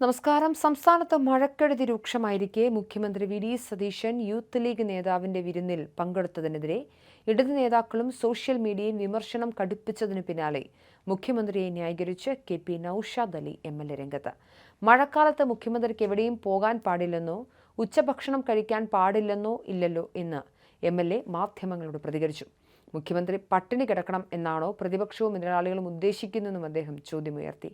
നമസ്കാരം. സംസ്ഥാനത്ത് മഴക്കെടുതി രൂക്ഷമായിരിക്കെ മുഖ്യമന്ത്രി വി.ഡി. സതീശൻ യൂത്ത് ലീഗ് നേതാവിന്റെ വിരുന്നിൽ പങ്കെടുത്തതിനെതിരെ ഇടതു നേതാക്കളും സോഷ്യൽ മീഡിയയും വിമർശനം കടുപ്പിച്ചതിനു പിന്നാലെ മുഖ്യമന്ത്രിയെ ന്യായീകരിച്ച് കെ.പി. നൌഷാദ് അലി എം.എൽ.എ രംഗത്ത്. മഴക്കാലത്ത് മുഖ്യമന്ത്രിക്ക് എവിടെയും പോകാൻ പാടില്ലെന്നോ ഉച്ചഭക്ഷണം കഴിക്കാൻ പാടില്ലെന്നോ ഇല്ലല്ലോ എന്ന് എം.എൽ.എ മാധ്യമങ്ങളോട് പ്രതികരിച്ചു. മുഖ്യമന്ത്രി പട്ടിണി കിടക്കണം എന്നാണോ പ്രതിപക്ഷവും എതിരാളികളും ഉദ്ദേശിക്കുന്നതെന്നും അദ്ദേഹം ചോദ്യമുയർത്തി.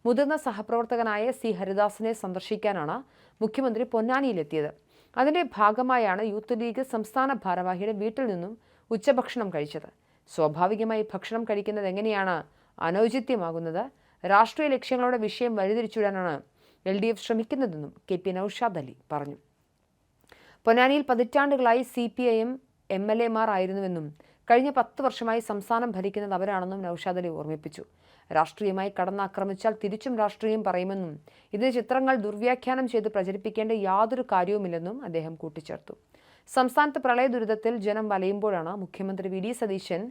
മുതിർന്ന സഹപ്രവർത്തകനായ സി ഹരിദാസിനെ സന്ദർശിക്കാനാണ് മുഖ്യമന്ത്രി പൊന്നാനിയിലെത്തിയത്. അതിന്റെ ഭാഗമായാണ് യൂത്ത് ലീഗ് സംസ്ഥാന ഭാരവാഹിയുടെ വീട്ടിൽ നിന്നും ഉച്ചഭക്ഷണം കഴിച്ചത്. സ്വാഭാവികമായി ഭക്ഷണം കഴിക്കുന്നത് എങ്ങനെയാണ് അനൗചിത്യമാകുന്നത്? രാഷ്ട്രീയ ലക്ഷ്യങ്ങളുടെ വിഷയം വഴിതിരിച്ചുവിടാനാണ് LDF ശ്രമിക്കുന്നതെന്നും കെ.പി. നൌഷാദ് അലി പറഞ്ഞു. പൊന്നാനിയിൽ പതിറ്റാണ്ടുകളായി CPIM MLA-മാർ ആയിരുന്നുവെന്നും കഴിഞ്ഞ 10 വർഷമായി സംസ്ഥാനം ഭരിക്കുന്നത് അവരാണെന്നും നൌഷാദ് അലി ഓർമ്മിപ്പിച്ചു. രാഷ്ട്രീയമായി കടന്നാക്രമിച്ചാൽ തിരിച്ചും രാഷ്ട്രീയം പറയുമെന്നും ഇതിന് ചിത്രങ്ങൾ ദുർവ്യാഖ്യാനം ചെയ്ത് പ്രചരിപ്പിക്കേണ്ട യാതൊരു കാര്യവുമില്ലെന്നും അദ്ദേഹം കൂട്ടിച്ചേർത്തു. സംസ്ഥാനത്ത് പ്രളയ ദുരിതത്തിൽ ജനം വലയുമ്പോഴാണ് മുഖ്യമന്ത്രി വി.ഡി. സതീശൻ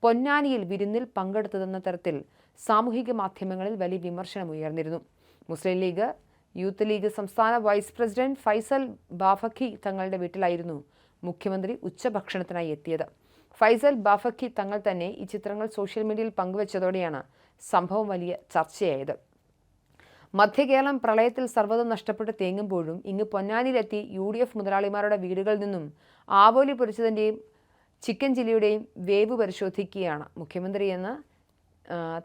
പൊന്നാനിയിൽ വിരുന്നിൽ പങ്കെടുത്തതെന്ന തരത്തിൽ സാമൂഹിക മാധ്യമങ്ങളിൽ വലിയ വിമർശനം ഉയർന്നിരുന്നു. മുസ്ലിം ലീഗ് യൂത്ത് ലീഗ് സംസ്ഥാന വൈസ് പ്രസിഡന്റ് ഫൈസൽ ബാഫഖി തങ്ങളുടെ വീട്ടിലായിരുന്നു മുഖ്യമന്ത്രി ഉച്ചഭക്ഷണത്തിനായി എത്തിയത്. ഫൈസൽ ബാഫഖി തങ്ങൾ തന്നെ ഈ ചിത്രങ്ങൾ സോഷ്യൽ മീഡിയയിൽ പങ്കുവച്ചതോടെയാണ് സംഭവം വലിയ ചർച്ചയായത്. മധ്യകേരളം പ്രളയത്തിൽ സർവ്വതും നഷ്ടപ്പെട്ട് തേങ്ങുമ്പോഴും ഇങ്ങ് പൊന്നാനിയിലെത്തി UDF മുതലാളിമാരുടെ വീടുകളിൽ നിന്നും ആവോലി പൊരിച്ചതിൻ്റെയും ചിക്കൻ ചില്ലിയുടെയും വേവ് പരിശോധിക്കുകയാണ് മുഖ്യമന്ത്രി എന്ന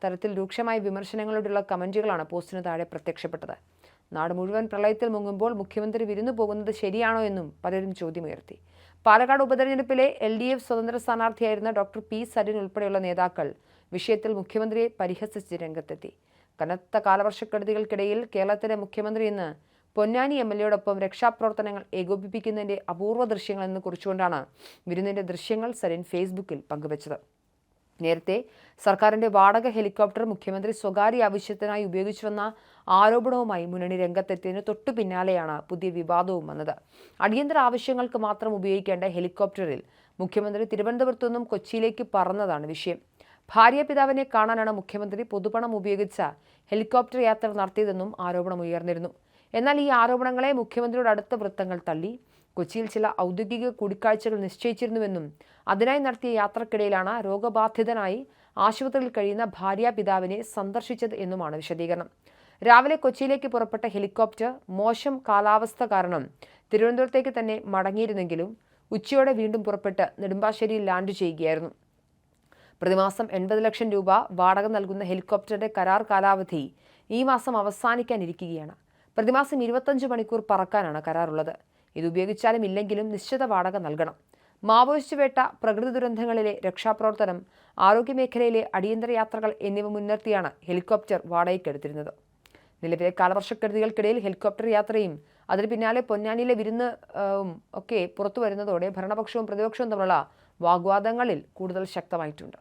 തരത്തിൽ രൂക്ഷമായ വിമർശനങ്ങളോടുള്ള കമന്റുകളാണ് പോസ്റ്റിന് താഴെ പ്രത്യക്ഷപ്പെട്ടത്. നാട് മുഴുവൻ പ്രളയത്തിൽ മുങ്ങുമ്പോൾ മുഖ്യമന്ത്രി വിരുന്നു പോകുന്നത് ശരിയാണോ എന്നും പലരും ചോദ്യമുയർത്തി. പാലക്കാട് ഉപതെരഞ്ഞെടുപ്പിലെ LDF സ്വതന്ത്ര സ്ഥാനാർത്ഥിയായിരുന്ന ഡോക്ടർ പി സരിൻ ഉൾപ്പെടെയുള്ള നേതാക്കൾ വിഷയത്തിൽ മുഖ്യമന്ത്രിയെ പരിഹസിച്ച് രംഗത്തെത്തി. കനത്ത കാലവർഷക്കെടുതികൾക്കിടയിൽ കേരളത്തിലെ മുഖ്യമന്ത്രി ഇന്ന് പൊന്നാനി MLA-യോടൊപ്പം രക്ഷാപ്രവർത്തനങ്ങൾ ഏകോപിപ്പിക്കുന്നതിന്റെ അപൂർവ ദൃശ്യങ്ങൾ എന്ന് കുറിച്ചുകൊണ്ടാണ് വിരുന്നിന്റെ ദൃശ്യങ്ങൾ സരിൻ ഫേസ്ബുക്കിൽ പങ്കുവച്ചത്. നേരത്തെ സർക്കാരിന്റെ വാടക ഹെലികോപ്റ്റർ മുഖ്യമന്ത്രി സ്വകാര്യ ആവശ്യത്തിനായി ഉപയോഗിച്ചുവെന്ന ആരോപണവുമായി മുന്നണി രംഗത്തെത്തിയതിന് തൊട്ടു പിന്നാലെയാണ് പുതിയ വിവാദവും വന്നത്. അടിയന്തര ആവശ്യങ്ങൾക്ക് മാത്രം ഉപയോഗിക്കേണ്ട ഹെലികോപ്റ്ററിൽ മുഖ്യമന്ത്രി തിരുവനന്തപുരത്തു നിന്നും കൊച്ചിയിലേക്ക് പറന്നതാണ് വിഷയം. ഭാര്യ പിതാവിനെ കാണാനാണ് മുഖ്യമന്ത്രി പൊതുപണം ഉപയോഗിച്ച ഹെലികോപ്റ്റർ യാത്ര നടത്തിയതെന്നും ആരോപണം ഉയർന്നിരുന്നു. എന്നാൽ ഈ ആരോപണങ്ങളെ മുഖ്യമന്ത്രിയുടെ അടുത്ത വൃത്തങ്ങൾ തള്ളി. കൊച്ചിയിൽ ചില ഔദ്യോഗിക കൂടിക്കാഴ്ചകൾ നിശ്ചയിച്ചിരുന്നുവെന്നും അതിനായി നടത്തിയ യാത്രക്കിടയിലാണ് രോഗബാധിതനായി ആശുപത്രിയിൽ കഴിയുന്ന ഭാര്യാപിതാവിനെ സന്ദർശിച്ചത് എന്നുമാണ് വിശദീകരണം. രാവിലെ കൊച്ചിയിലേക്ക് പുറപ്പെട്ട ഹെലികോപ്റ്റർ മോശം കാലാവസ്ഥ കാരണം തിരുവനന്തപുരത്തേക്ക് തന്നെ മടങ്ങിയിരുന്നെങ്കിലും ഉച്ചയോടെ വീണ്ടും പുറപ്പെട്ട് നെടുമ്പാശ്ശേരിയിൽ ലാൻഡ് ചെയ്യുകയായിരുന്നു. പ്രതിമാസം 80 ലക്ഷം രൂപ വാടക നൽകുന്ന ഹെലികോപ്റ്ററിന്റെ കരാർ കാലാവധി ഈ മാസം അവസാനിക്കാനിരിക്കുകയാണ്. പ്രതിമാസം 25 മണിക്കൂർ പറക്കാനാണ് കരാറുള്ളത്. ഇത് ഉപയോഗിച്ചാലും ഇല്ലെങ്കിലും നിശ്ചിത വാടക നൽകണം. മാവോയിസ്റ്റ് വേട്ട, പ്രകൃതി ദുരന്തങ്ങളിലെ രക്ഷാപ്രവർത്തനം, ആരോഗ്യമേഖലയിലെ അടിയന്തര യാത്രകൾ എന്നിവ മുൻനിർത്തിയാണ് ഹെലികോപ്റ്റർ വാടകയ്ക്കെടുത്തിരുന്നത്. നിലവിലെ കാലവർഷക്കെടുതികൾക്കിടയിൽ ഹെലികോപ്റ്റർ യാത്രയും അതിന് പിന്നാലെ പൊന്നാനിയിലെ വിരുന്ന് ഒക്കെ പുറത്തു വരുന്നതോടെ ഭരണപക്ഷവും പ്രതിപക്ഷവും തമ്മിലുള്ള വാഗ്വാദങ്ങളിൽ കൂടുതൽ ശക്തമായിട്ടുണ്ട്.